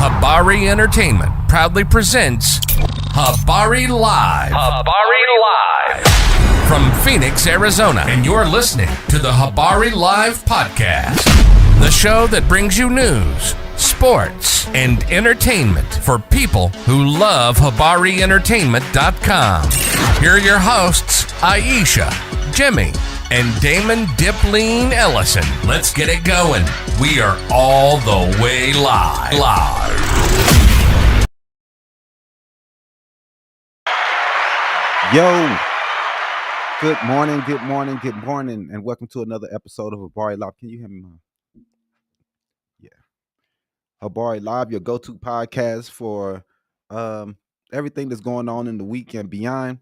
Habari Entertainment proudly presents Habari Live. Habari Live. From Phoenix, Arizona. And you're listening to the Habari Live podcast. The show that brings you news, sports, and entertainment for people who love HabariEntertainment.com. Here are your hosts, Aisha, Jimmy, and Damon Dipleen Ellison. Let's get it going. We are all the way live. Yo, good morning, and welcome to another episode of Habari Live. Can you hear me, Mom? Yeah. Habari Live, your go-to podcast for everything that's going on in the week and beyond.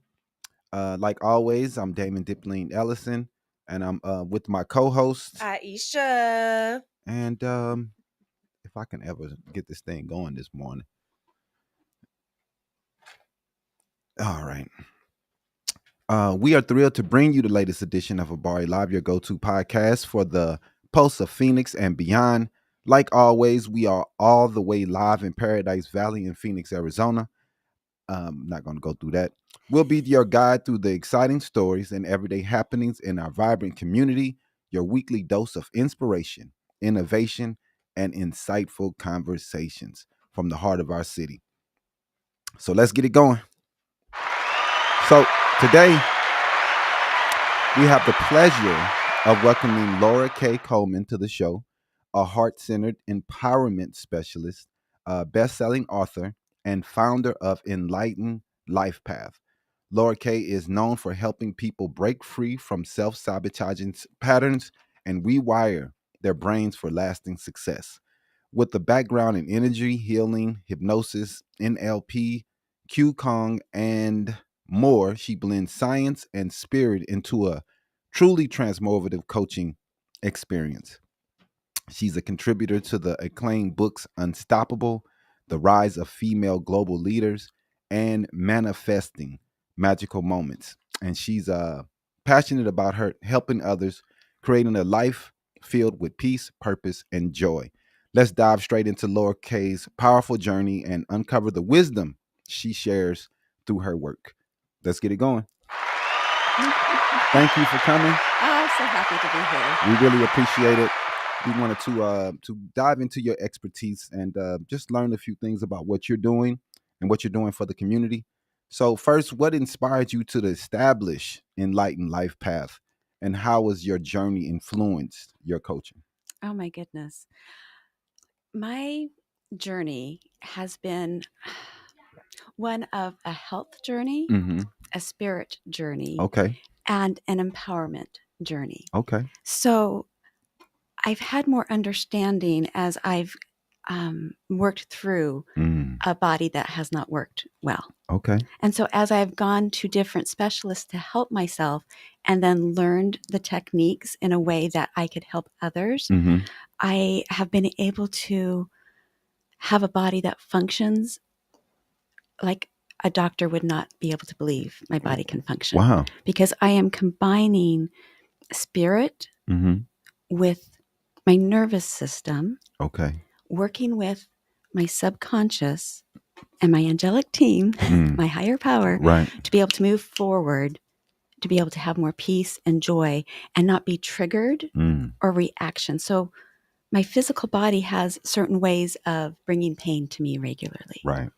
Like always, I'm Damon Dipleen Ellison, and I'm with my co-host Aisha. And if I can ever get this thing going this morning. All right. We are thrilled to bring you the latest edition of Habari Live, your go-to podcast for the pulse of Phoenix and beyond. Like always, we are all the way live in Paradise Valley in Phoenix, Arizona. I'm not going to go through that. We'll be your guide through the exciting stories and everyday happenings in our vibrant community, your weekly dose of inspiration, innovation, and insightful conversations from the heart of our city. So let's get it going. So today, we have the pleasure of welcoming LoriKay Coleman to the show, a heart-centered empowerment specialist, best-selling author, and founder of Enlightened Life Path. LoriKay is known for helping people break free from self-sabotaging patterns and rewire their brains for lasting success. With a background in energy, healing, hypnosis, NLP, Qigong, and more, she blends science and spirit into a truly transformative coaching experience. She's a contributor to the acclaimed books Unstoppable, The Rise of Female Global Leaders, and Manifesting Magical Moments. And she's passionate about her helping others, creating a life filled with peace, purpose, and joy. Let's dive straight into LoriKay's powerful journey and uncover the wisdom she shares through her work. Let's get it going. Thank you for coming. I'm so happy to be here. We really appreciate it. We wanted to dive into your expertise and just learn a few things about what you're doing and what you're doing for the community. So first, what inspired you to establish Enlightened Life Path, and how has your journey influenced your coaching? Oh my goodness. My journey has been one of a health journey, a spirit journey, Okay. and an empowerment journey. Okay. So I've had more understanding as I've worked through a body that has not worked well. Okay. And so as I've gone to different specialists to help myself and then learned the techniques in a way that I could help others, I have been able to have a body that functions like a doctor would not be able to believe my body can function. Wow. Because I am combining spirit with my nervous system. Okay. Working with my subconscious and my angelic team, my higher power, Right. to be able to move forward, to be able to have more peace and joy and not be triggered or reaction. So my physical body has certain ways of bringing pain to me regularly. Right.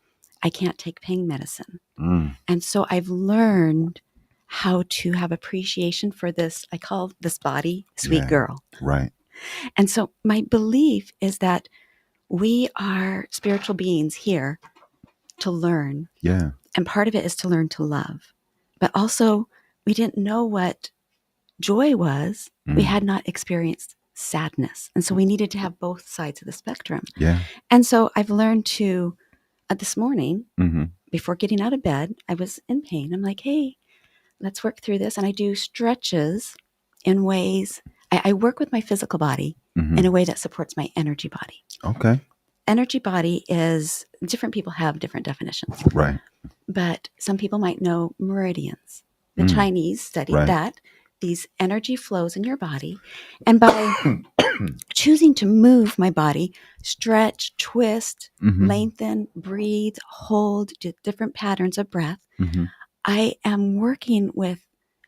I can't take pain medicine. And so I've learned how to have appreciation for this. I call this body sweet girl. Right. And so my belief is that we are spiritual beings here to learn. Yeah. And part of it is to learn to love. But also, we didn't know what joy was. We had not experienced sadness. And so we needed to have both sides of the spectrum. Yeah. And so I've learned to, this morning, before getting out of bed, I was in pain. I'm like, hey, let's work through this. And I do stretches in ways, I work with my physical body in a way that supports my energy body. Okay. Energy body is, different people have different definitions. Right. But some people might know meridians. The Chinese studied that. These energy flows in your body. And by choosing to move my body, stretch, twist, Mm-hmm. lengthen, breathe, hold, do different patterns of breath, Mm-hmm. I am working with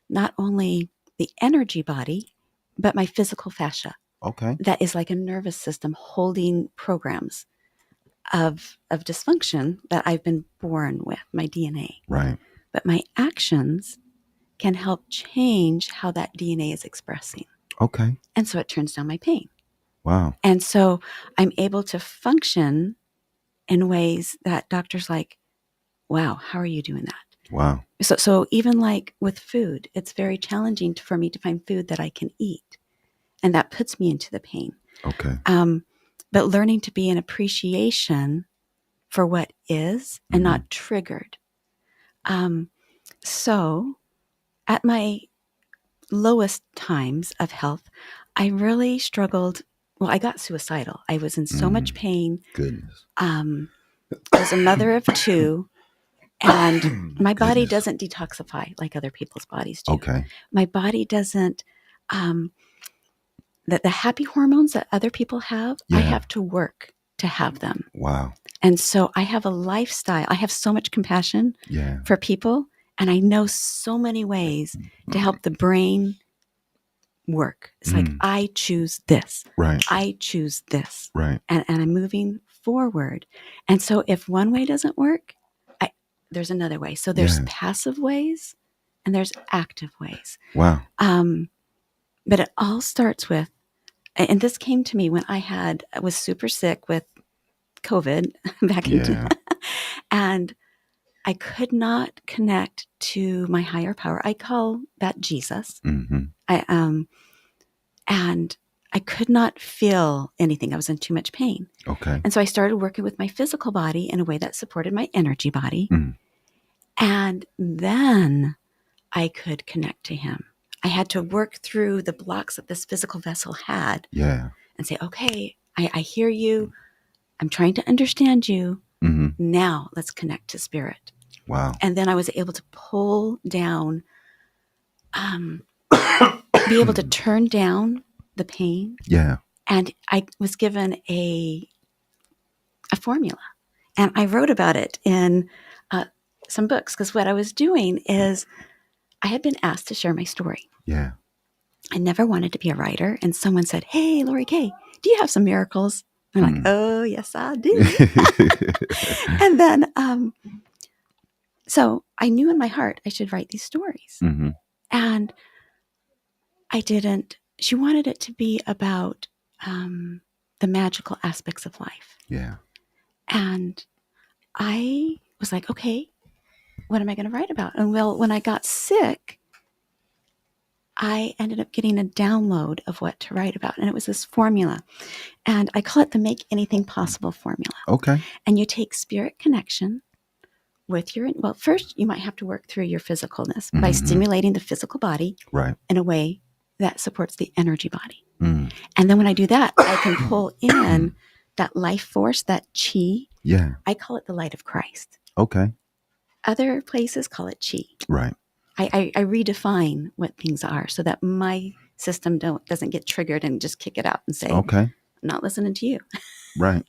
not only the energy body, but my physical fascia. Okay. That is like a nervous system holding programs of dysfunction that I've been born with, my DNA. Right. But my actions can help change how that DNA is expressing. Okay. And so it turns down my pain. Wow. And so I'm able to function in ways that doctors like, wow, how are you doing that? Wow. So even like with food, it's very challenging for me to find food that I can eat. And that puts me into the pain. Okay. But learning to be in appreciation for what is and not triggered. So at my lowest times of health, I really struggled. Well, I got suicidal. I was in so much pain. Goodness. I was a mother of two, and my body doesn't detoxify like other people's bodies do. Okay. My body doesn't, the happy hormones that other people have, I have to work to have them. Wow. And so I have a lifestyle. I have so much compassion for people, and I know so many ways to help the brain work. It's like, I choose this. Right. I choose this. Right. And I'm moving forward. And so if one way doesn't work, there's another way. So there's passive ways and there's active ways. Wow. But it all starts with, and this came to me when I was super sick with COVID back in, and I could not connect to my higher power. I call that Jesus. Mm-hmm. And I could not feel anything. I was in too much pain. Okay. And so I started working with my physical body in a way that supported my energy body. And then I could connect to him. I had to work through the blocks that this physical vessel had. Yeah. And say, okay, I hear you. I'm trying to understand you. Now let's connect to spirit. Wow. And then I was able to pull down, be able to turn down the pain. Yeah. And I was given a formula. And I wrote about it in some books, because what I was doing is I had been asked to share my story. Yeah. I never wanted to be a writer. And someone said, hey, LoriKay, do you have some miracles? I'm like, oh, yes, I do. And then, so I knew in my heart I should write these stories. And I didn't. She wanted it to be about the magical aspects of life. Yeah. And I was like, okay, what am I going to write about? And well, when I got sick, I ended up getting a download of what to write about. And it was this formula. And I call it the Make Anything Possible formula. Okay. And you take spirit connection with well, first you might have to work through your physicalness by stimulating the physical body in a way that supports the energy body. And then when I do that, I can pull in that life force, that chi. Yeah. I call it the light of Christ. Okay. Other places call it chi. Right. I redefine what things are so that my system doesn't get triggered and just kick it out and say, okay, I'm not listening to you. Right.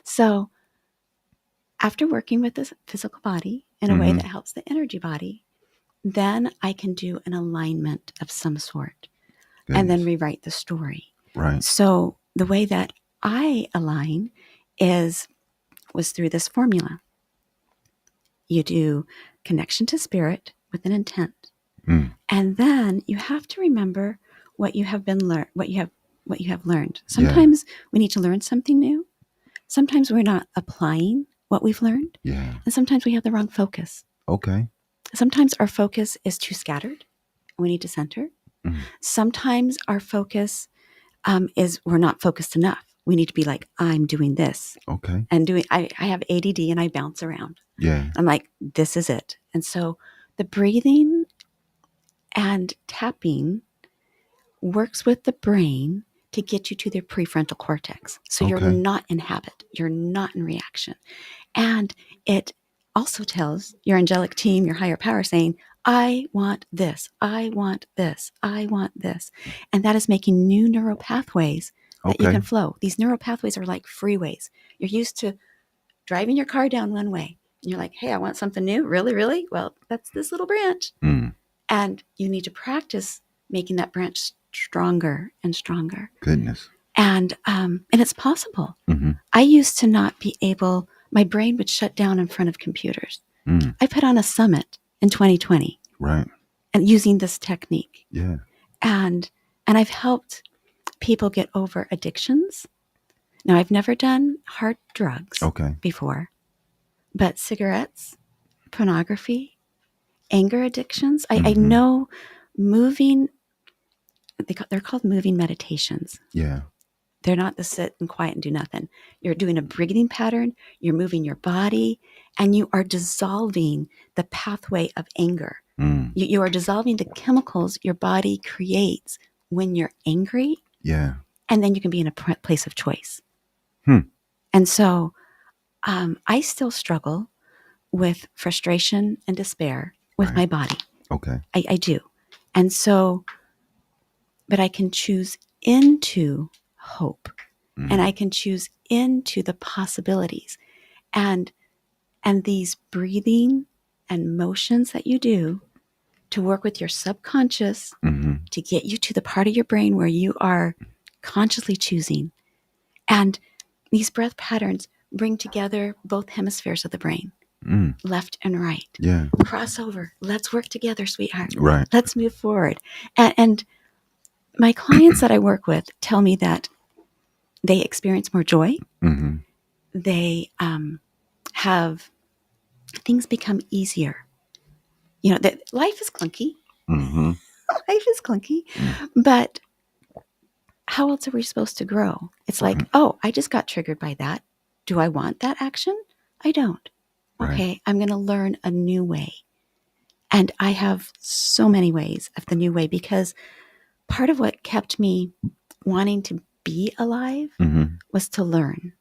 So after working with this physical body in a way that helps the energy body, then I can do an alignment of some sort and then rewrite the story. Right. So the way that I align was through this formula. You do connection to spirit with an intent. And then you have to remember what you have what you have learned. Sometimes we need to learn something new. Sometimes we're not applying what we've learned. Yeah. And sometimes we have the wrong focus. Okay. Sometimes our focus is too scattered. We need to center. Sometimes our focus is we're not focused enough. We need to be like, I'm doing this. Okay. And I have ADD and I bounce around. Yeah. I'm like, this is it. And so the breathing and tapping works with the brain to get you to the prefrontal cortex. So you're not in habit. You're not in reaction. And it also tells your angelic team, your higher power, saying, I want this. I want this. I want this. And that is making new neural pathways that you Okay. can flow. These neural pathways are like freeways. You're used to driving your car down one way. And you're like, hey, I want something new. Really, really? Well, that's this little branch. Mm. And you need to practice making that branch stronger and stronger. Goodness. And it's possible. Mm-hmm. I used to not be able, my brain would shut down in front of computers. Mm. I put on a summit in 2020. Right. And using this technique. Yeah. And I've helped people get over addictions. Now, I've never done hard drugs before, but cigarettes, pornography, anger addictions. I know moving, they're called moving meditations. Yeah. They're not the sit and quiet and do nothing. You're doing a breathing pattern, you're moving your body, and you are dissolving the pathway of anger. Mm. You are dissolving the chemicals your body creates when you're angry. Yeah. And then you can be in a place of choice. Hmm. And so I still struggle with frustration and despair with my body. Okay. I do. And so, but I can choose into hope. And I can choose into the possibilities. And these breathing and motions that you do to work with your subconscious to get you to the part of your brain where you are consciously choosing. And these breath patterns bring together both hemispheres of the brain, left and right. Yeah. Crossover. Let's work together, sweetheart. Right. Let's move forward. And my clients that I work with tell me that they experience more joy. Mm-hmm. They have things become easier. You know, that life is clunky. Mm-hmm. Life is clunky, but how else are we supposed to grow? It's like, oh, I just got triggered by that. Do I want that action? I don't. Right. Okay, I'm going to learn a new way. And I have so many ways of the new way because part of what kept me wanting to be alive was to learn.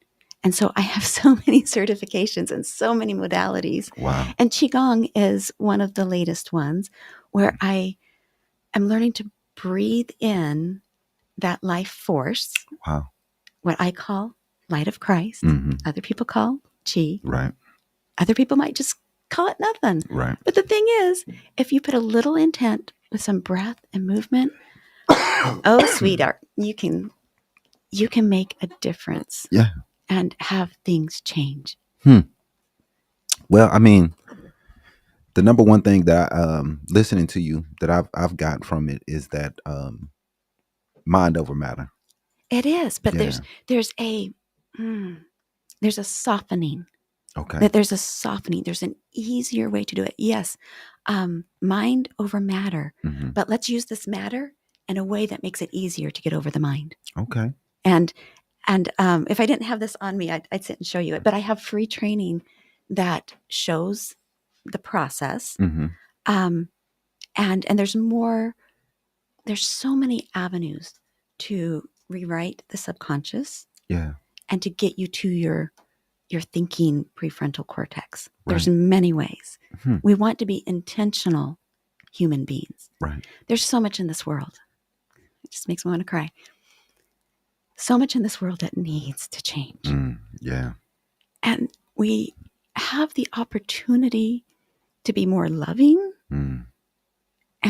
And so I have so many certifications and so many modalities. Wow. And Qigong is one of the latest ones where I am learning to breathe in that life force. Wow. What I call light of Christ. Other people call Qi. Right. Other people might just call it nothing. Right. But the thing is, if you put a little intent with some breath and movement, oh, sweetheart, you can make a difference. Yeah. And have things change. Well, I mean, the number one thing that listening to you that I've gotten from it is that mind over matter. It is, but there's a softening. Okay. That there's a softening. There's an easier way to do it. Yes, mind over matter. But let's use this matter in a way that makes it easier to get over the mind. Okay. And if I didn't have this on me, I'd sit and show you it. But I have free training that shows the process. And there's more. There's so many avenues to rewrite the subconscious. Yeah. And to get you to your thinking prefrontal cortex. Right. There's many ways. We want to be intentional human beings. Right. There's so much in this world. It just makes me want to cry. So much in this world that needs to change. Yeah. And we have the opportunity to be more loving. And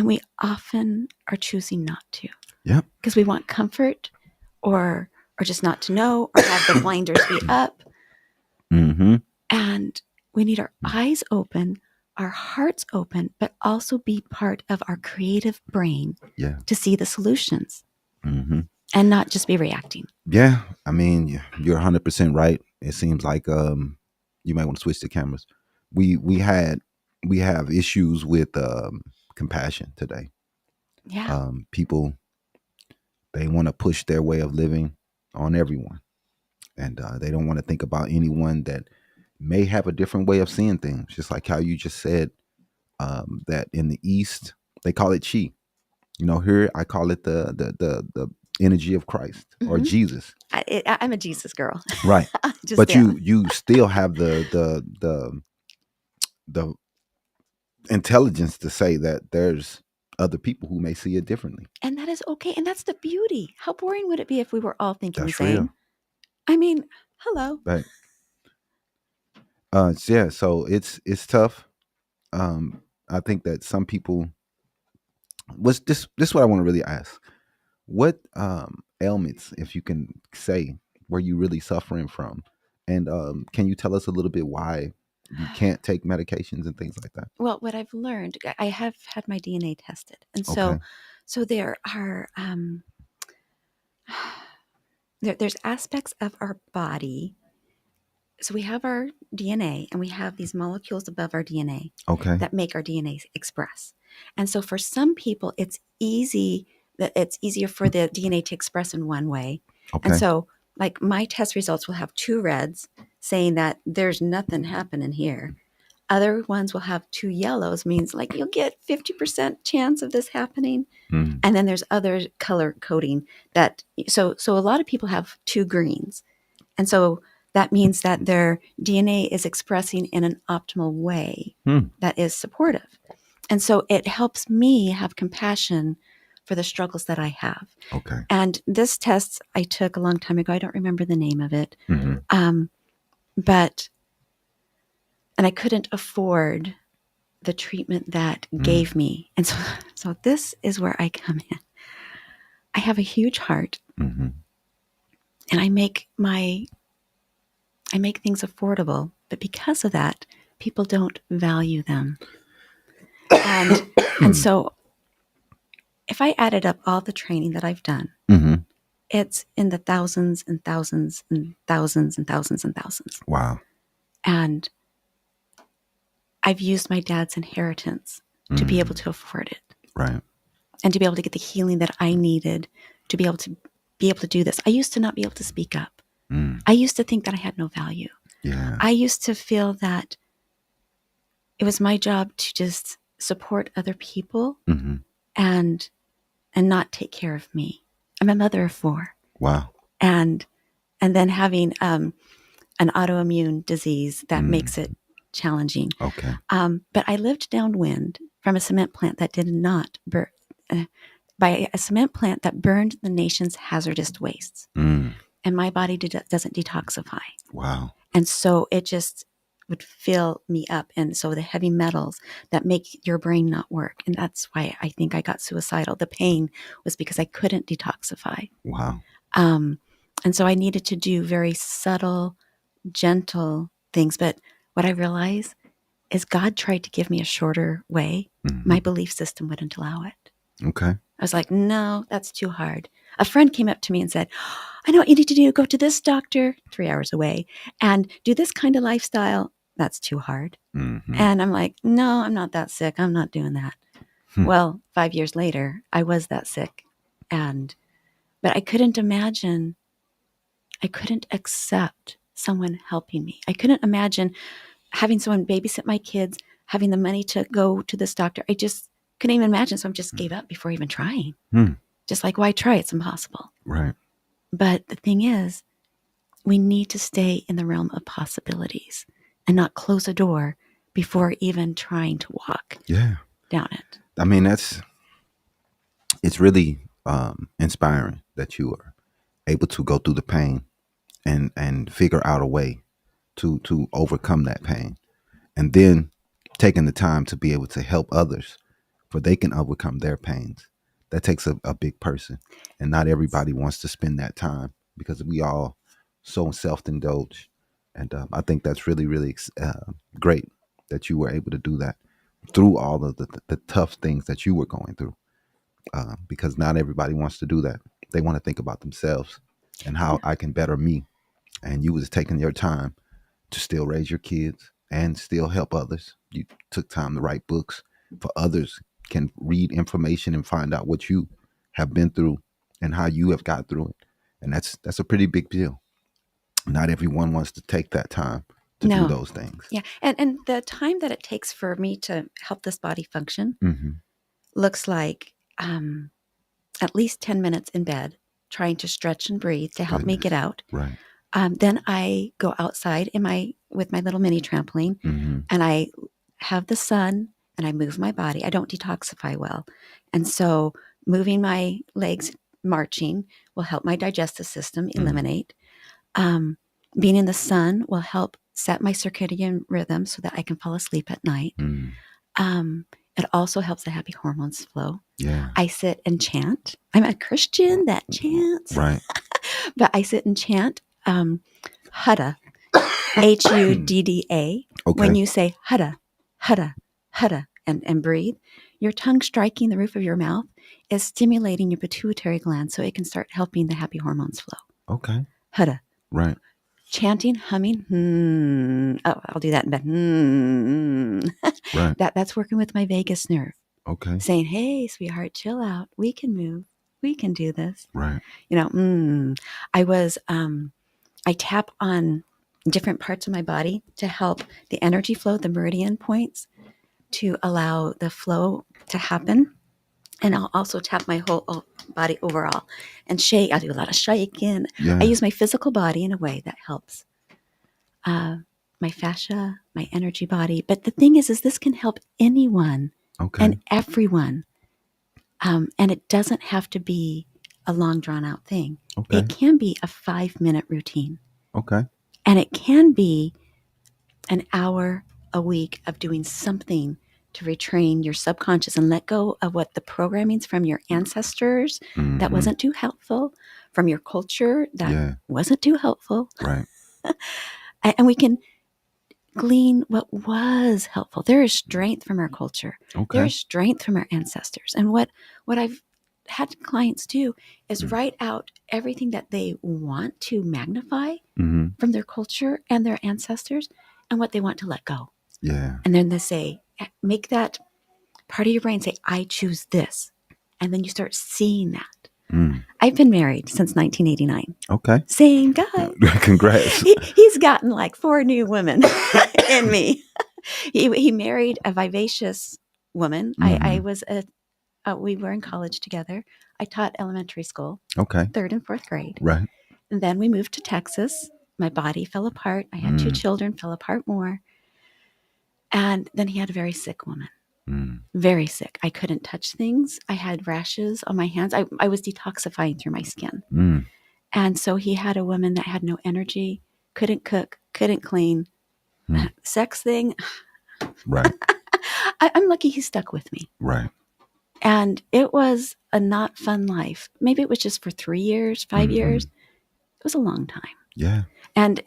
we often are choosing not to. Yep. Because we want comfort or just not to know or have the blinders be up. And we need our eyes open, our hearts open, but also be part of our creative brain to see the solutions and not just be reacting. Yeah. I mean, you're 100% right. It seems like you might want to switch the cameras. We have issues with compassion today. Yeah. People, they want to push their way of living on everyone. And they don't want to think about anyone that may have a different way of seeing things. Just like how you just said that in the East, they call it Qi. You know, here I call it the energy of Christ or Jesus. I'm a Jesus girl. Right. But you still have the intelligence to say that there's other people who may see it differently. And that is okay. And that's the beauty. How boring would it be if we were all thinking That's the same? real. I mean, hello. Right. Yeah. So it's tough. I think that some people. What's this? This is what I want to really ask. What ailments, if you can say, were you really suffering from? And can you tell us a little bit why you can't take medications and things like that? Well, what I've learned, I have had my DNA tested. And Okay. so there are, there's aspects of our body. So we have our DNA and we have these molecules above our DNA Okay. that make our DNA express. And so for some people, it's easier for the DNA to express in one way. Okay. And so like my test results will have 2 reds saying that there's nothing happening here. Other ones will have 2 yellows, means like you'll get 50% chance of this happening. Mm. And then there's other color coding that, so a lot of people have 2 greens. And so that means that their DNA is expressing in an optimal way that is supportive. And so it helps me have compassion for the struggles that I have. Okay. And this test I took a long time ago. I don't remember the name of it. Mm-hmm. And I couldn't afford the treatment that gave me. And so this is where I come in. I have a huge heart, Mm-hmm. and I make things affordable, but because of that, people don't value them. And so if I added up all the training that I've done, Mm-hmm. it's in the thousands and thousands and thousands and thousands and thousands. Wow. And I've used my dad's inheritance to be able to afford it. Right. And to be able to get the healing that I needed to be able to do this. I used to not be able to speak up. I used to think that I had no value. Yeah. I used to feel that it was my job to just support other people and not take care of me. I'm a mother of 4. Wow. And then having an autoimmune disease that makes it challenging. Okay. But I lived downwind from a cement plant that did not burn, by a cement plant that burned the nation's hazardous wastes. And my body doesn't detoxify. Wow. And so it just would fill me up. And so the heavy metals that make your brain not work. And that's why I think I got suicidal. The pain was because I couldn't detoxify. Wow. And so I needed to do very subtle, gentle things. But what I realized is God tried to give me a shorter way. My belief system wouldn't allow it. Okay. I was like, no, that's too hard. A friend came up to me and said, I know what you need to do. Go to this doctor 3 hours away and do this kind of lifestyle. That's too hard. And I'm like, no, I'm not that sick. I'm not doing that. Well, 5 years later, I was that sick. But I couldn't accept someone helping me. I couldn't imagine having someone babysit my kids, having the money to go to this doctor. I just couldn't even imagine. So I just gave up before even trying. Just like, why try? It's impossible. Right. But the thing is, we need to stay in the realm of possibilities and not close a door before even trying to walk down it. I mean, it's really inspiring that you are able to go through the pain and figure out a way to overcome that pain, and then taking the time to be able to help others for they can overcome their pains. That takes a big person, and not everybody wants to spend that time because we all so self-indulge. And I think that's really, really great that you were able to do that through all of the tough things that you were going through, because not everybody wants to do that. They want to think about themselves and how I can better me. And you was taking your time to still raise your kids and still help others. You took time to write books for others can read information and find out what you have been through and how you have got through it. And that's a pretty big deal. Not everyone wants to take that time to do those things. Yeah. And the time that it takes for me to help this body function looks like at least 10 minutes in bed, trying to stretch and breathe to help me get out. Right. Then I go outside with my little mini trampoline and I have the sun and I move my body. I don't detoxify well. And so moving my legs, marching, will help my digestive system eliminate. Being in the sun will help set my circadian rhythm so that I can fall asleep at night. It also helps the happy hormones flow. Yeah. I sit and chant. I'm a Christian that chants. Right. But I sit and chant Hudda, Hudda. Okay. When you say Hudda, Hudda, Hudda, and breathe, your tongue striking the roof of your mouth is stimulating your pituitary gland so it can start helping the happy hormones flow. Okay. Hudda. Right. Chanting, humming, Oh, I'll do that in bed. Right. That's working with my vagus nerve. Okay. Saying, hey, sweetheart, chill out. We can move. We can do this. Right. I tap on different parts of my body to help the energy flow, the meridian points, to allow the flow to happen. And I'll also tap my whole body overall and shake. I do a lot of shaking. Yeah. I use my physical body in a way that helps my fascia, my energy body. But the thing is this can help anyone and everyone. And it doesn't have to be a long, drawn-out thing. Okay. It can be a 5-minute routine. Okay. And it can be an hour a week of doing something to retrain your subconscious and let go of what the programming's from your ancestors that wasn't too helpful, from your culture that wasn't too helpful. Right. And we can glean what was helpful. There is strength from our culture. Okay. There's strength from our ancestors. And what I've had clients do is write out everything that they want to magnify from their culture and their ancestors and what they want to let go. Yeah. And then they say, make that part of your brain say, I choose this. And then you start seeing that. I've been married since 1989. Okay. Same guy. Congrats. He's gotten like 4 new women in me. He married a vivacious woman. I was we were in college together. I taught elementary school. Okay. 3rd and 4th grade. Right. And then we moved to Texas. My body fell apart. I had 2 children, fell apart more. And then he had a very sick woman. Very sick. I couldn't touch things. I had rashes on my hands. I was detoxifying through my skin. And so he had a woman that had no energy, couldn't cook, couldn't clean. Sex thing. Right. I'm lucky he stuck with me. Right. And it was a not fun life. Maybe it was just for 3 years, 5 years. It was a long time. Yeah. And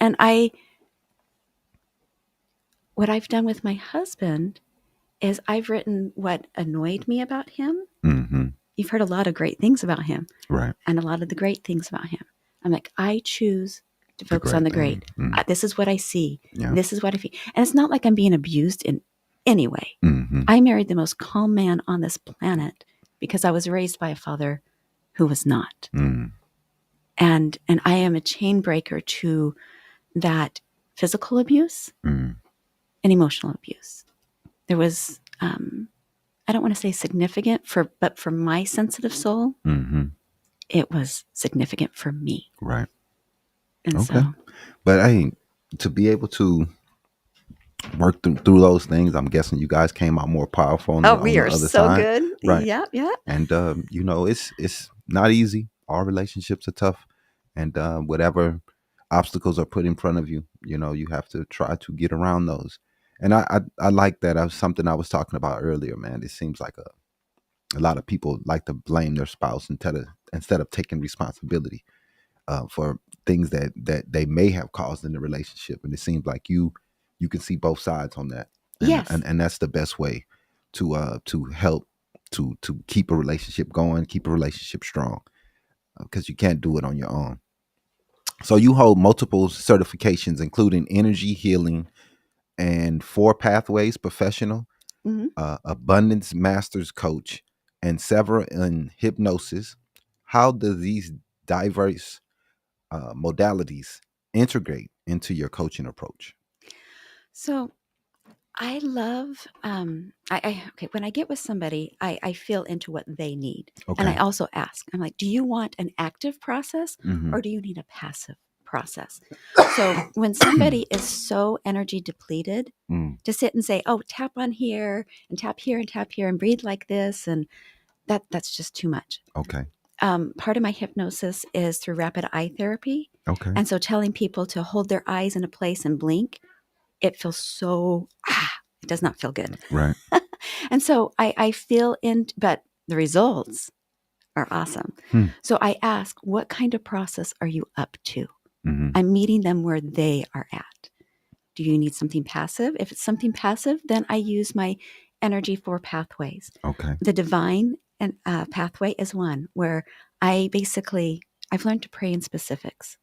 what I've done with my husband is I've written what annoyed me about him. You've heard a lot of great things about him. Right. And a lot of the great things about him. I'm like, I choose to focus on the great. This is what I see. Yeah. This is what I feel. And it's not like I'm being abused in any way. I married the most calm man on this planet because I was raised by a father who was not. And I am a chain breaker to that physical abuse and emotional abuse. There was, I don't want to say significant, but for my sensitive soul, it was significant for me. Right. And so, but hey, to be able to work through those things, I'm guessing you guys came out more powerful on, we the are other so side. good. Right. Yeah. And it's not easy. All relationships are tough, and whatever obstacles are put in front of you, you have to try to get around those. And I like that. Something I was talking about earlier, man. It seems like a lot of people like to blame their spouse instead of taking responsibility for things that they may have caused in the relationship. And it seems like you can see both sides on that. And, Yes. and that's the best way to help to keep a relationship going, keep a relationship strong, because you can't do it on your own. So you hold multiple certifications, including energy healing and 4 pathways professional, abundance masters coach, and several in hypnosis. How do these diverse modalities integrate into your coaching approach? So I love, when I get with somebody, I feel into what they need. Okay. And I also ask, I'm like, do you want an active process or do you need a passive process. So when somebody is so energy depleted, to sit and say, oh, tap on here and tap here and tap here and breathe like this, and that's just too much. Okay. Part of my hypnosis is through rapid eye therapy. Okay. And so telling people to hold their eyes in a place and blink, it feels so, it does not feel good. Right. And so I feel but the results are awesome. So I ask, what kind of process are you up to? I'm meeting them where they are at. Do you need something passive? If it's something passive, then I use my energy for pathways. Okay. The divine and pathway is one where I've learned to pray in specifics.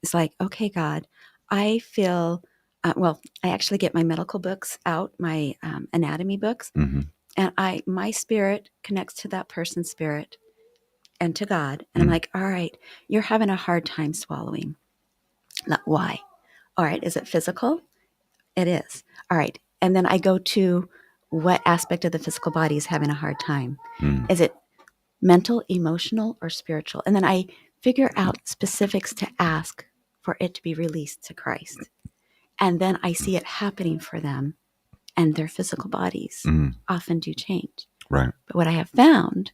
It's like, okay, God, I feel, I actually get my medical books out, my anatomy books, and my spirit connects to that person's spirit and to God. And I'm like, all right, you're having a hard time swallowing. Why? All right, is it physical? It is. All right. And then I go to what aspect of the physical body is having a hard time. Is it mental, emotional, or spiritual? And then I figure out specifics to ask for it to be released to Christ. And then I see it happening for them, and their physical bodies often do change. Right. But what I have found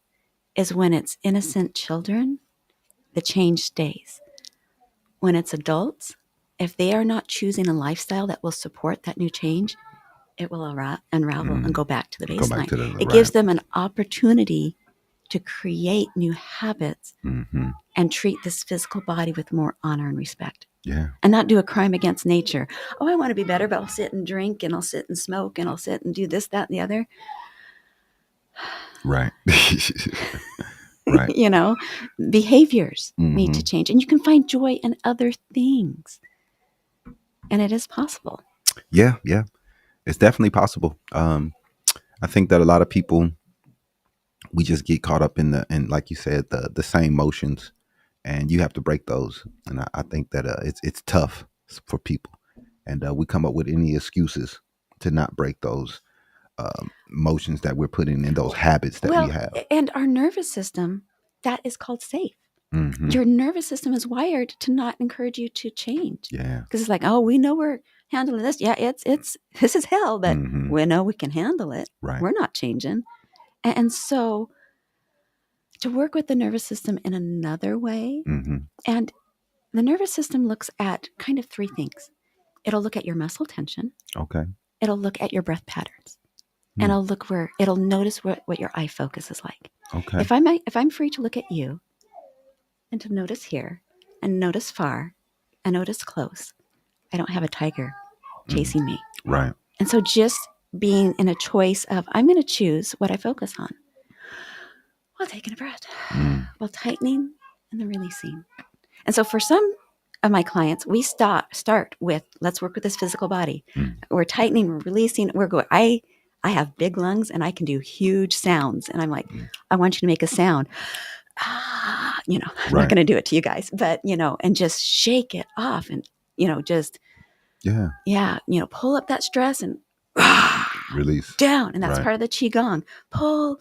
is when it's innocent children, the change stays. When it's adults, if they are not choosing a lifestyle that will support that new change, it will unravel and go back to the baseline. It gives them an opportunity to create new habits and treat this physical body with more honor and respect. Yeah. And not do a crime against nature. Oh, I want to be better, but I'll sit and drink and I'll sit and smoke and I'll sit and do this, that, and the other. Right. Right. Behaviors need to change. And you can find joy in other things. And it is possible. Yeah. Yeah. It's definitely possible. I think that a lot of people, we just get caught up in like you said, the same motions, and you have to break those. And I think that it's tough for people, and we come up with any excuses to not break those motions that we're putting in, those habits that we have. And our nervous system, that is called safe. Your nervous system is wired to not encourage you to change. Yeah. Because it's like, oh, we know we're handling this. Yeah, this is hell, but we know we can handle it. Right. We're not changing. And so to work with the nervous system in another way, and the nervous system looks at kind of three things. It'll look at your muscle tension. Okay. It'll look at your breath patterns. And it'll notice what your eye focus is like. Okay. If I'm free to look at you and to notice here and notice far and notice close, I don't have a tiger chasing me. Right. And so just being in a choice of, I'm going to choose what I focus on while taking a breath, while tightening and then releasing. And so for some of my clients, we start with, let's work with this physical body. We're tightening, we're releasing, we're going, I have big lungs and I can do huge sounds. And I'm like, I want you to make a sound. I'm not going to do it to you guys, but, and just shake it off and, just, pull up that stress and release down. And that's part of the Qigong. Pull,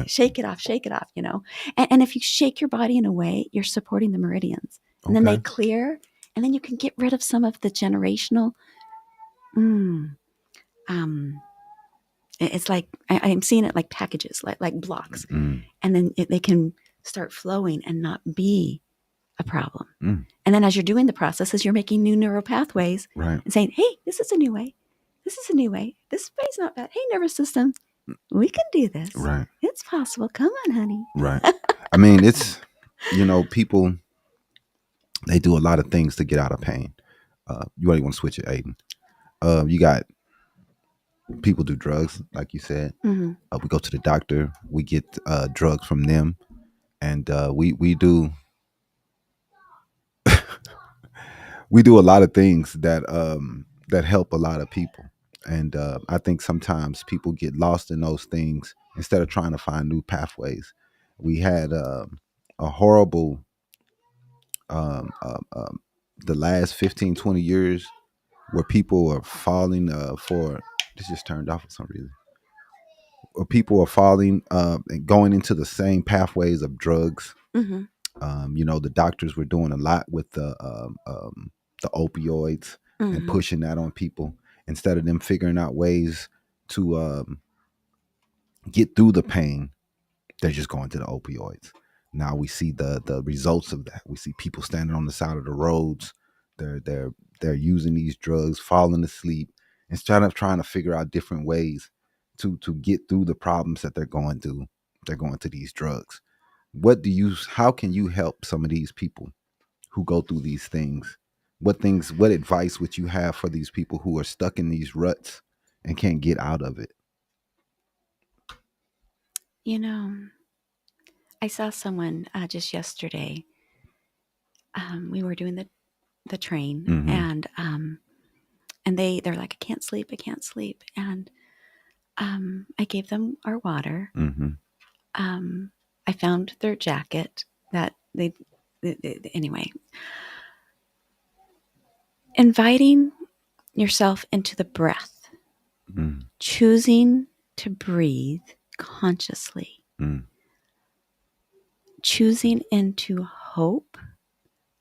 shake it off, And if you shake your body in a way, you're supporting the meridians. And then they clear, and then you can get rid of some of the generational, it's like I'm seeing it like packages, like blocks, and then they can start flowing and not be a problem. And then as you're doing the processes, you're making new neural pathways and saying, "Hey, this is a new way. This is a new way. This way's not bad. Hey, nervous system, we can do this. Right? It's possible. Come on, honey." Right. I mean, it's people, they do a lot of things to get out of pain. You already want to switch it, Aiden. You got people do drugs, like you said. We go to the doctor. We get drugs from them, and we do we do a lot of things that help a lot of people. And I think sometimes people get lost in those things instead of trying to find new pathways. We had a horrible the last 15, 20 years where people are falling for, this just turned off for some reason. Or people are falling and going into the same pathways of drugs, The doctors were doing a lot with the opioids and pushing that on people instead of them figuring out ways to get through the pain. They're just going to the opioids. Now we see the results of that. We see people standing on the side of the roads. They're using these drugs, falling asleep, instead of trying to figure out different ways to get through the problems that they're going through. They're going to these drugs. How can you help some of these people who go through these things? What advice would you have for these people who are stuck in these ruts and can't get out of it? I saw someone just yesterday. We were doing the train, and they're like, I can't sleep, and I gave them our water. I found their jacket that they anyway. Inviting yourself into the breath, choosing to breathe consciously, choosing into hope.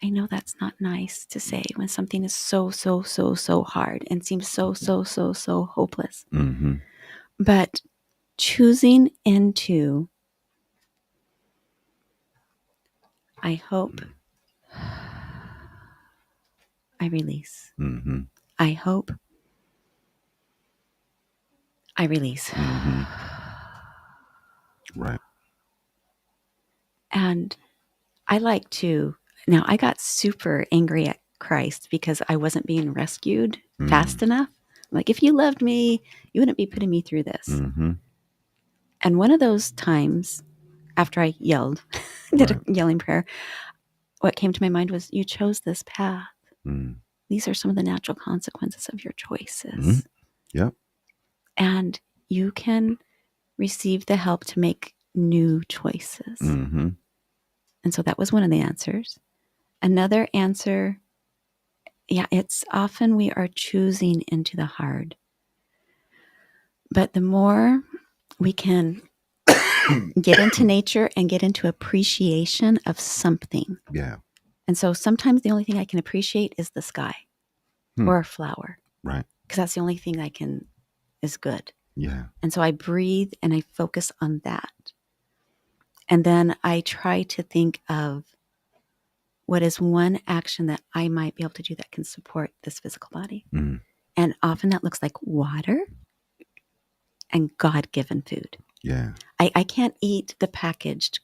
I know that's not nice to say when something is so hard and seems so hopeless. But choosing into, I hope, I release. I hope, I release. Right. And I like to, now I got super angry at Christ because I wasn't being rescued fast enough. Like, if you loved me, you wouldn't be putting me through this. And one of those times after I yelled, did a yelling prayer, what came to my mind was, you chose this path. These are some of the natural consequences of your choices. Yep. And you can receive the help to make new choices. And so that was one of the answers. Another answer, it's often we are choosing into the hard. But the more we can get into nature and get into appreciation of something. Yeah. And so sometimes the only thing I can appreciate is the sky or a flower. Right. Because that's the only thing is good. Yeah. And so I breathe and I focus on that. And then I try to think of what is one action that I might be able to do that can support this physical body. And often that looks like water and God-given food. Yeah. I can't eat the packaged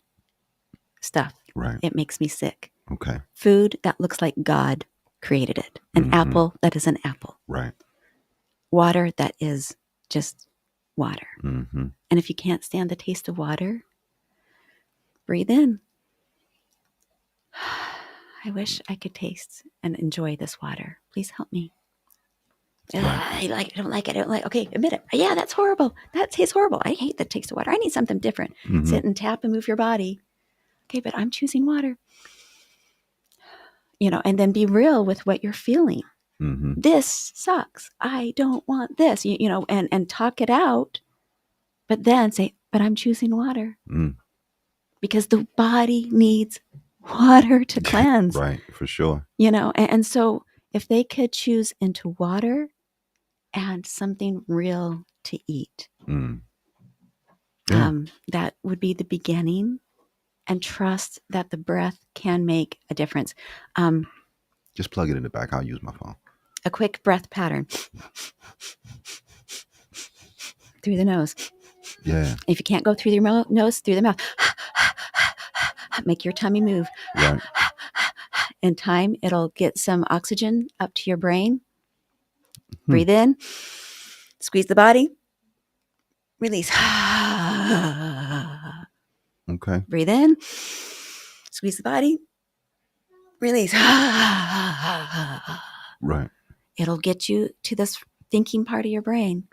stuff. Right. It makes me sick. Okay. Food that looks like God created it. An apple that is an apple. Right. Water that is just water. Mm-hmm. And if you can't stand the taste of water, breathe in. I wish I could taste and enjoy this water. Please help me. I don't like it. Okay, admit it. Yeah, that's horrible. That tastes horrible. I hate the taste of water. I need something different. Mm-hmm. Sit and tap and move your body. Okay, but I'm choosing water. And then be real with what you're feeling. Mm-hmm. This sucks. I don't want this, and talk it out, but then say, but I'm choosing water. Because the body needs water to cleanse. Right, for sure. And so if they could choose into water and something real to eat, that would be the beginning, and trust that the breath can make a difference. Just plug it in the back. I'll use my phone. A quick breath pattern. Through the nose. Yeah. If you can't go through your nose, through the mouth. Make your tummy move. Right. In time, it'll get some oxygen up to your brain. Breathe in. Squeeze the body. Release. Okay. Breathe in. Squeeze the body. Release. Right. It'll get you to this thinking part of your brain.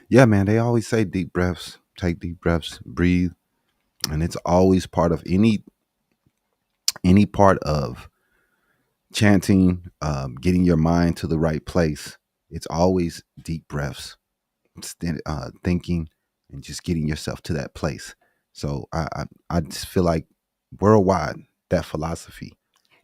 Yeah, man. They always say deep breaths, take deep breaths, breathe. And it's always part of any part of chanting, getting your mind to the right place. It's always deep breaths, thinking, and just getting yourself to that place. So I just feel like worldwide, that philosophy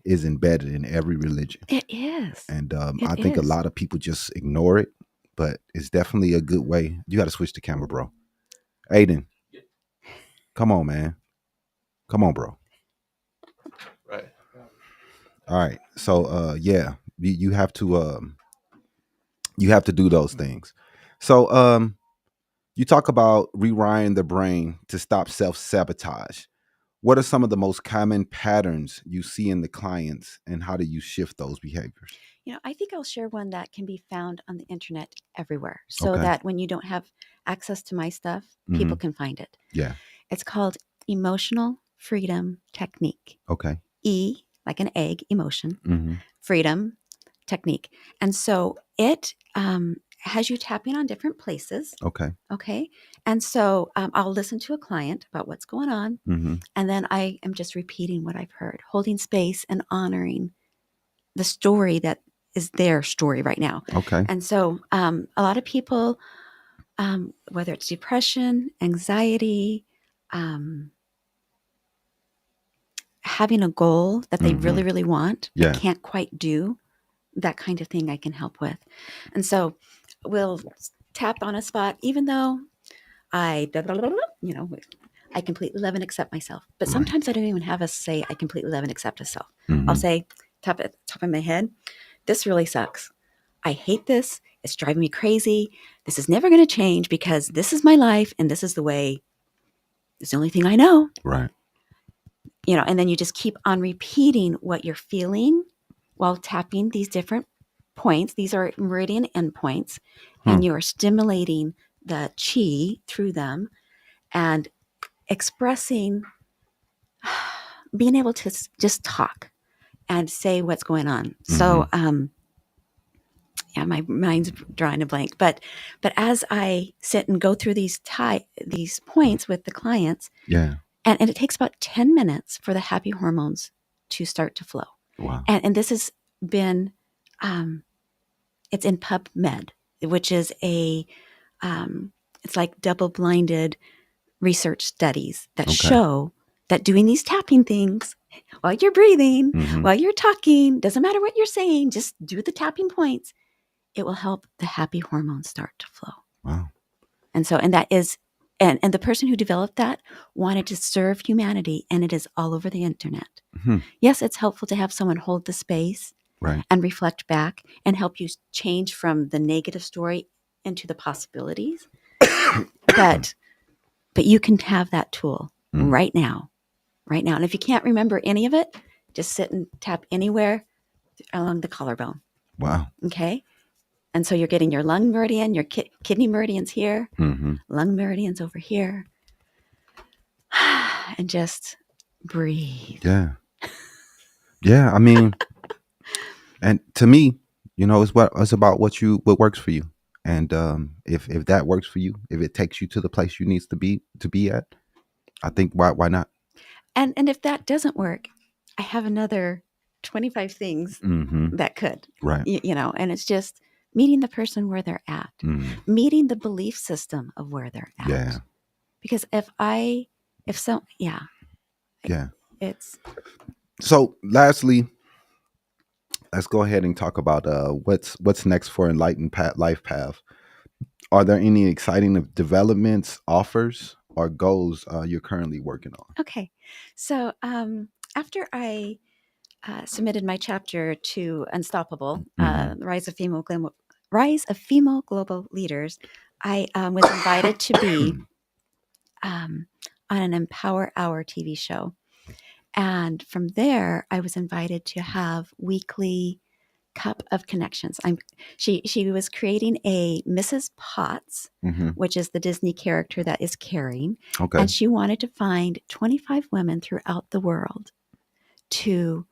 is embedded in every religion. It is. And It I think a is. lot of people just ignore it, but it's definitely a good way. You got to switch the camera, bro. Aiden, come on, man. Come on, bro. Right. All right. So yeah, you have to do those things. So you talk about rewiring the brain to stop self-sabotage. What are some of the most common patterns you see in the clients, and how do you shift those behaviors? I think I'll share one that can be found on the internet everywhere, so Okay. that when you don't have access to my stuff, people can find it. Yeah. It's called Emotional Freedom Technique. Okay. E, like an egg, emotion, Mm-hmm. freedom, technique. And so it has you tapping on different places. Okay. Okay. And so I'll listen to a client about what's going on. Mm-hmm. And then I am just repeating what I've heard, holding space and honoring the story that is their story right now. Okay. And so a lot of people, whether it's depression, anxiety, having a goal that they really, really want, Yeah. but can't quite do, that kind of thing I can help with. And so we'll tap on a spot, even though I completely love and accept myself. But Right. sometimes I don't even have us say I completely love and accept myself. Mhm. I'll say, tap at the top of my head, this really sucks. I hate this. It's driving me crazy. This is never going to change because this is my life and this is the way, it's the only thing I know. Right. And then you just keep on repeating what you're feeling while tapping these different points. These are meridian endpoints, and you are stimulating the chi through them and expressing, being able to just talk and say what's going on. So, my mind's drawing a blank, but as I sit and go through these points with the clients, Yeah. and it takes about 10 minutes for the happy hormones to start to flow. Wow. And this has been, it's in PubMed, which is it's like double-blinded research studies that show that doing these tapping things while you're breathing, while you're talking, doesn't matter what you're saying, just do the tapping points. It will help the happy hormones start to flow. Wow. And so, and that is, and the person who developed that wanted to serve humanity, and it is all over the internet. Yes, it's helpful to have someone hold the space, right, and reflect back and help you change from the negative story into the possibilities. but you can have that tool right now. And if you can't remember any of it, just sit and tap anywhere along the collarbone. Wow. Okay. And so you're getting your lung meridian, your kidney meridians here, lung meridians over here, and just breathe. Yeah. Yeah. I mean, and to me, it's about what works for you. And if that works for you, if it takes you to the place you needs to be at, I think why not? And if that doesn't work, I have another 25 things that could. Right. And it's just meeting the person where they're at, meeting the belief system of where they're at. Yeah. Because it's. So lastly, let's go ahead and talk about what's next for Enlightened Life Path. Are there any exciting developments, offers, or goals you're currently working on? Okay. So after I submitted my chapter to Unstoppable, Rise of Female Global Leaders, I was invited to be on an Empower Hour TV show. And from there, I was invited to have weekly Cup of Connections. She was creating a Mrs. Potts, which is the Disney character that is caring. Okay. And she wanted to find 25 women throughout the world to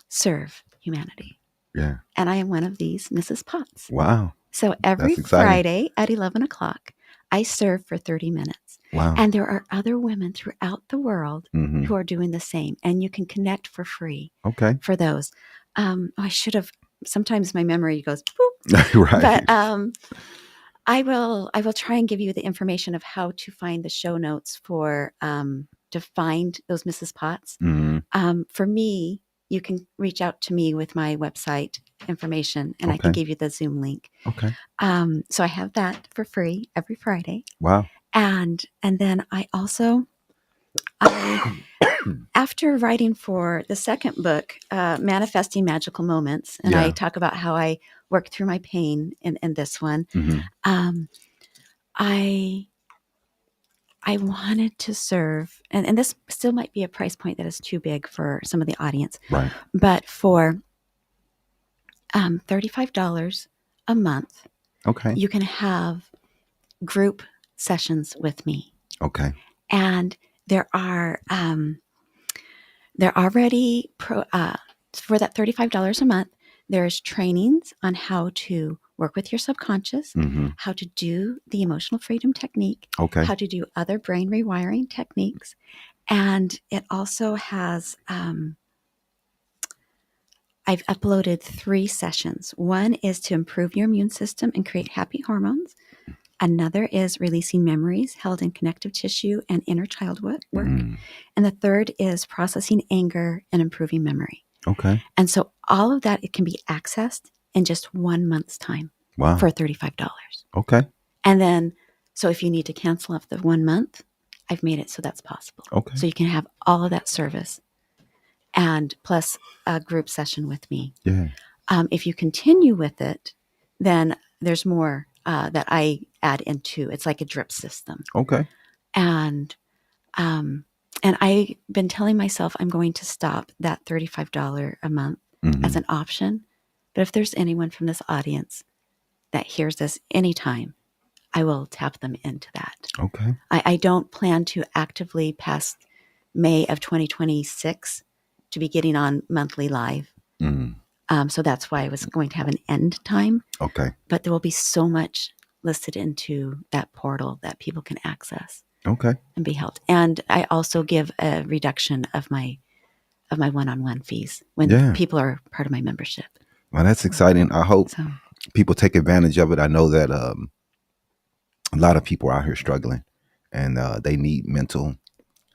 serve humanity. Yeah. And I am one of these Mrs. Potts. Wow. So every Friday at 11 o'clock, I serve for 30 minutes. Wow. And there are other women throughout the world who are doing the same. And you can connect for free for those. I should have, sometimes my memory goes, boop. Right. But I will try and give you the information of how to find the show notes for to to find those Mrs. Potts. Mm-hmm. For me, you can reach out to me with my website information, and I can give you the Zoom link. Okay. So I have that for free every Friday. Wow. And then I also, after writing for the second book, Manifesting Magical Moments, and I talk about how I worked through my pain in this one, I wanted to serve, and this still might be a price point that is too big for some of the audience, right? But for $35 a month, Okay. you can have group sessions with me. Okay. And they're already for that $35 a month. There's trainings on how to work with your subconscious, how to do the emotional freedom technique, how to do other brain rewiring techniques. And it also has, I've uploaded 3 sessions. One is to improve your immune system and create happy hormones. Another is releasing memories held in connective tissue and inner child work. And the third is processing anger and improving memory. Okay. And so all of that, it can be accessed in just 1 month's time for $35. Okay. And then, so if you need to cancel off the 1 month, I've made it so that's possible. Okay. So you can have all of that service and plus a group session with me. Yeah. If you continue with it, then there's more that I add into. It's like a drip system. Okay. And I've been telling myself I'm going to stop that $35 a month as an option. But if there's anyone from this audience that hears this anytime, I will tap them into that. Okay. I don't plan to actively past May of 2026 to be getting on monthly live. So that's why I was going to have an end time. Okay. But there will be so much listed into that portal that people can access. Okay. And be helped. And I also give a reduction of my one-on-one fees when people are part of my membership. Well, that's exciting. I hope people take advantage of it. I know that a lot of people are out here struggling, and they need mental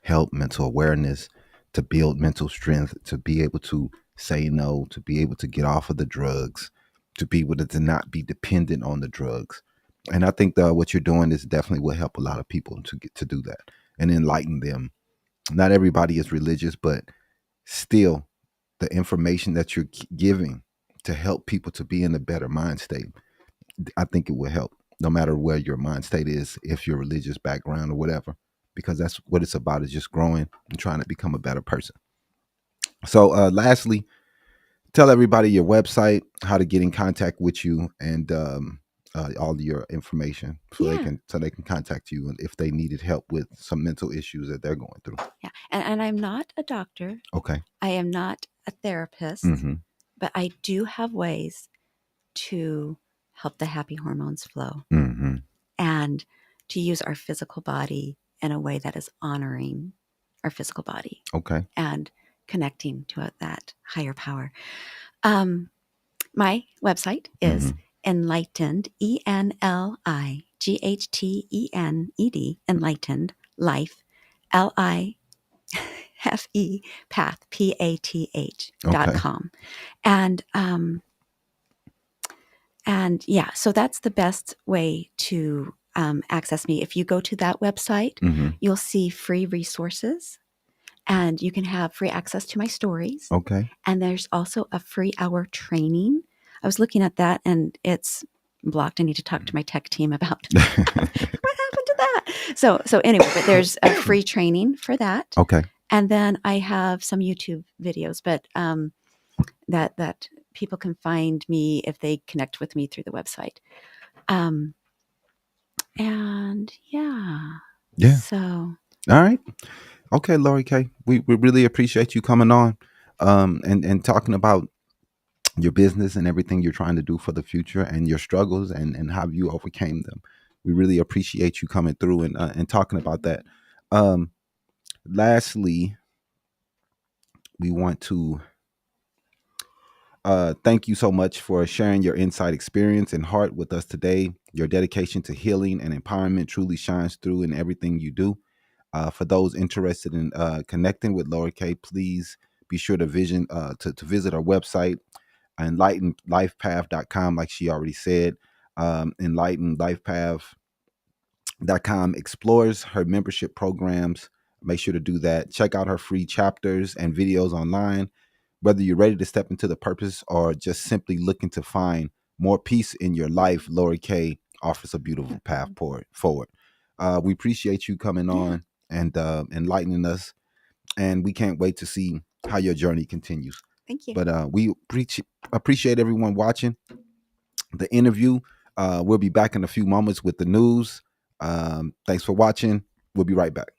help, mental awareness, to build mental strength, to be able to say no, to be able to get off of the drugs, to be able to not be dependent on the drugs. And I think what you're doing is definitely will help a lot of people to get to do that and enlighten them. Not everybody is religious, but still the information that you're giving to help people to be in a better mind state, I think it will help no matter where your mind state is, if your religious background or whatever, because that's what it's about, is just growing and trying to become a better person. So lastly, tell everybody your website, how to get in contact with you, and all your information so they can contact you, and if they needed help with some mental issues that they're going through. Yeah. And I'm not a doctor. Okay. I am not a therapist, but I do have ways to help the happy hormones flow and to use our physical body in a way that is honoring our physical body. Okay. And connecting to that higher power. My website is Enlightened, ENLIGHTENED, Enlightened Life, LIFE, Path, PATH.com. And yeah, so that's the best way to access me. If you go to that website, you'll see free resources. And you can have free access to my stories. Okay. And there's also a free hour training. I was looking at that and it's blocked. I need to talk to my tech team about what happened to that. So anyway, but there's a free training for that. Okay. And then I have some YouTube videos, but that people can find me if they connect with me through the website. And yeah. So. All right. Okay, LoriKay, we really appreciate you coming on and talking about your business and everything you're trying to do for the future and your struggles and how you overcame them. We really appreciate you coming through and talking about that. Lastly, we want to thank you so much for sharing your insight, experience, and heart with us today. Your dedication to healing and empowerment truly shines through in everything you do. For those interested in connecting with LoriKay, please be sure to visit our website, enlightenedlifepath.com, like she already said. Enlightenedlifepath.com explores her membership programs. Make sure to do that. Check out her free chapters and videos online. Whether you're ready to step into the purpose or just simply looking to find more peace in your life, LoriKay offers a beautiful path forward. We appreciate you coming on and enlightening us, and we can't wait to see how your journey continues. Thank you. But we appreciate everyone watching the interview. We'll be back in a few moments with the news. Thanks for watching. We'll be right back.